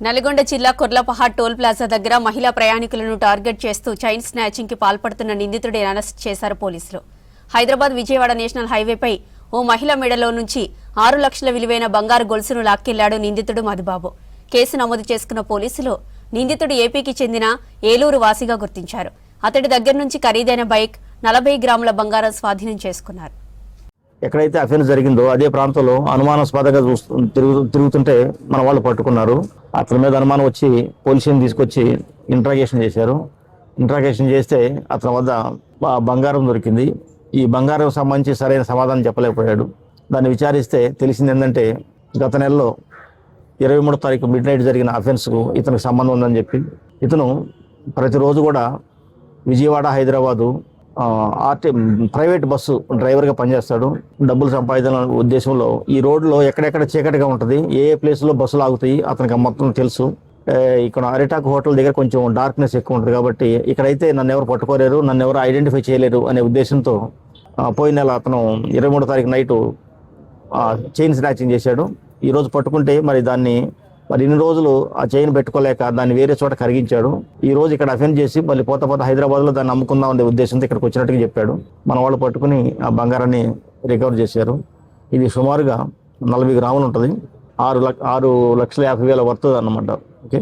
నల్గొండ జిల్లా Korlapahad toll plaza దగ్గర మహిళా ప్రయాణికులను టార్గెట్ చేస్తూ చైన్ స్నాచింగ్ కి పాల్పడుతున్న నిందితుడిని అరెస్ట్ చేశారు పోలీసులు. హైదరాబాద్ విజయవాడ నేషనల్ హైవేపై ఓ మహిళ మెడలో నుంచి 6 లక్షల విలువైన బంగారు గొలుసును లాక్కెళ్లాడు నిందితుడు మధుబాబు. కేసు నమోదు చేసుకున్న పోలీసులు నిందితుడు ఏపీకి చెందిన ఏలూరు వాసిగా గుర్తించారు. అతడి దగ్గర నుంచి ఖరీదైన బైక్, 40 గ్రాముల బంగారం స్వాధీనం చేసుకున్నారు. ఎక్కడైతే అఫెన్స్ జరిగిందో అదే ప్రాంతంలో అనుమానాస్పదంగా తిరుగుతుంటే మన వాళ్ళు పట్టుకున్నారు. అతని మీద అనుమానం వచ్చి పోలీసుని తీసుకొచ్చి ఇంట్రాగేషన్ చేశారు. ఇంట్రాగేషన్ చేస్తే అతని వద్ద బంగారం దొరికింది. ఈ బంగారం సంబంధించి సరైన సమాధానం చెప్పలేకపోయాడు. దాన్ని విచారిస్తే తెలిసింది ఏంటంటే గత నెలలో 23వ తారీఖు మిడ్ నైట్ జరిగిన అఫెన్స్కు ఇతనికి సంబంధం ఉందని చెప్పి ఇతను ప్రతిరోజు కూడా విజయవాడ, హైదరాబాదు ప్రైవేట్ బస్సు డ్రైవర్గా పనిచేస్తాడు. డబ్బులు సంపాదించాలనే ఉద్దేశంలో ఈ రోడ్లో ఎక్కడెక్కడ చీకటిగా ఉంటుంది, ఏ ప్లేస్లో బస్సులు ఆగుతాయి అతనికి మొత్తం తెలుసు. ఇక్కడ అరిటాక్ హోటల్ దగ్గర కొంచెం డార్క్నెస్ ఎక్కువ ఉంటుంది కాబట్టి ఇక్కడైతే నన్ను ఎవరు పట్టుకోలేరు, నన్ను ఎవరు ఐడెంటిఫై చేయలేరు అనే ఉద్దేశంతో పోయిన నెల అతను 23వ తారీఖు నైటు చైన్ స్నాచింగ్ చేశాడు. ఈరోజు పట్టుకుంటే మరి ఇన్ని రోజులు ఆ చైన్ పెట్టుకోలేక దాన్ని వేరే చోట కరిగించాడు. ఈ రోజు ఇక్కడ అఫెన్స్ చేసి మళ్ళీ పోత హైదరాబాద్లో దాన్ని అమ్ముకుందాం అనే ఉద్దేశంతో ఇక్కడికి వచ్చినట్టుగా చెప్పాడు. మన వాళ్ళు పట్టుకుని ఆ బంగారాన్ని రికవర్ చేశారు. ఇది సుమారుగా 40 గ్రాములు ఉంటుంది. 6,50,000 వర్త్ అన్నమాట. ఓకే.